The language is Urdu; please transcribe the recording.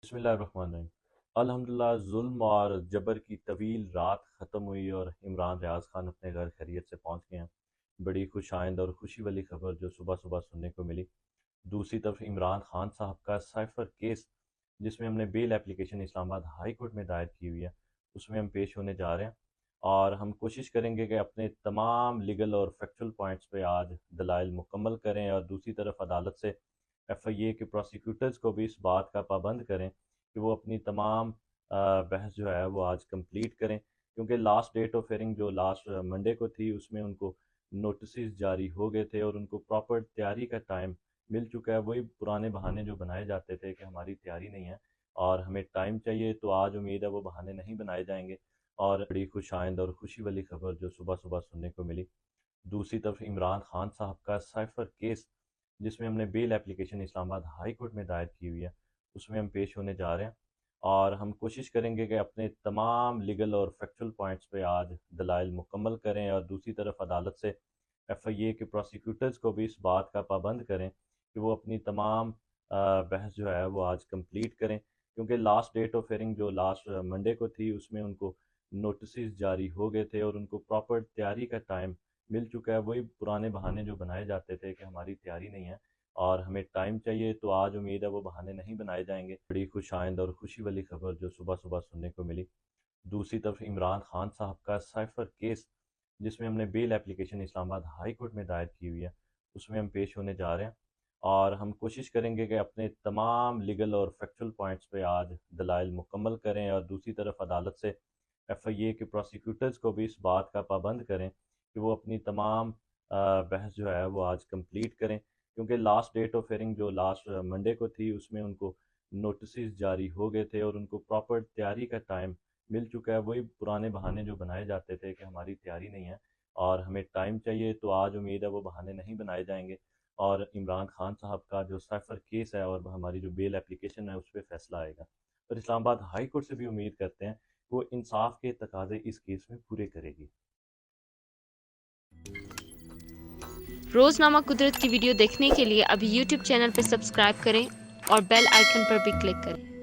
بسم اللہ الرحمن الرحیم۔ الحمدللہ ظلم اور جبر کی طویل رات ختم ہوئی اور عمران ریاض خان اپنے گھر خیریت سے پہنچ گئے ہیں۔ بڑی خوش آئند اور خوشی والی خبر جو صبح صبح سننے کو ملی۔ دوسری طرف عمران خان صاحب کا سائفر کیس جس میں ہم نے بیل اپلیکیشن اسلام آباد ہائی کورٹ میں دائر کی ہوئی ہے، اس میں ہم پیش ہونے جا رہے ہیں اور ہم کوشش کریں گے کہ اپنے تمام لیگل اور فیکچول پوائنٹس پہ آج دلائل مکمل کریں، اور دوسری طرف عدالت سے ایف آئی اے کے پروسیکیوٹرز کو بھی اس بات کا پابند کریں کہ وہ اپنی تمام بحث جو ہے وہ آج کمپلیٹ کریں، کیونکہ لاسٹ ڈیٹ آف ہیئرنگ جو لاسٹ منڈے کو تھی اس میں ان کو نوٹسز جاری ہو گئے تھے اور ان کو پراپر تیاری کا ٹائم مل چکا ہے۔ وہی پرانے بہانے جو بنائے جاتے تھے کہ ہماری تیاری نہیں ہے اور ہمیں ٹائم چاہیے، تو آج امید ہے وہ بہانے نہیں بنائے جائیں گے۔ اور بڑی خوش آئند اور خوشی والی خبر جو صبح صبح سننے کو ملی۔ دوسری طرف عمران خان صاحب کا سائفر کیس جس میں ہم نے بیل اپلیکیشن اسلام آباد ہائی کورٹ میں دائر کی ہوئی ہے، اس میں ہم پیش ہونے جا رہے ہیں اور ہم کوشش کریں گے کہ اپنے تمام لیگل اور فیکچول پوائنٹس پہ آج دلائل مکمل کریں، اور دوسری طرف عدالت سے ایف آئی اے کے پروسیکیوٹرز کو بھی اس بات کا پابند کریں کہ وہ اپنی تمام بحث جو ہے وہ آج کمپلیٹ کریں، کیونکہ لاسٹ ڈیٹ آف ہیئرنگ جو لاسٹ منڈے کو تھی اس میں ان کو نوٹسز جاری ہو گئے تھے اور ان کو پراپر تیاری کا ٹائم مل چکا ہے۔ وہی پرانے بہانے جو بنائے جاتے تھے کہ ہماری تیاری نہیں ہے اور ہمیں ٹائم چاہیے، تو آج امید ہے وہ بہانے نہیں بنائے جائیں گے۔ بڑی خوش آئند اور خوشی والی خبر جو صبح صبح سننے کو ملی۔ دوسری طرف عمران خان صاحب کا سائفر کیس جس میں ہم نے بیل اپلیکیشن اسلام آباد ہائی کورٹ میں دائر کی ہوئی ہے، اس میں ہم پیش ہونے جا رہے ہیں اور ہم کوشش کریں گے کہ اپنے تمام لیگل اور فیکچول پوائنٹس پہ آج دلائل مکمل کریں، اور دوسری طرف عدالت سے ایف آئی اے کے پروسیکیوٹرز کو بھی اس بات کا پابند کریں کہ وہ اپنی تمام بحث جو ہے وہ آج کمپلیٹ کریں، کیونکہ لاسٹ ڈیٹ آف ہیئرنگ جو لاسٹ منڈے کو تھی اس میں ان کو نوٹسز جاری ہو گئے تھے اور ان کو پراپر تیاری کا ٹائم مل چکا ہے۔ وہی پرانے بہانے جو بنائے جاتے تھے کہ ہماری تیاری نہیں ہے اور ہمیں ٹائم چاہیے، تو آج امید ہے وہ بہانے نہیں بنائے جائیں گے اور عمران خان صاحب کا جو سائفر کیس ہے اور ہماری جو بیل اپلیکیشن ہے اس پہ فیصلہ آئے گا، اور اسلام آباد ہائی کورٹ سے بھی امید کرتے ہیں کہ وہ انصاف کے تقاضے اس کیس میں پورے کرے گی۔ روزنامہ قدرت کی ویڈیو دیکھنے کے لیے ابھی یوٹیوب چینل پہ سبسکرائب کریں اور بیل آئیکن پر بھی کلک کریں۔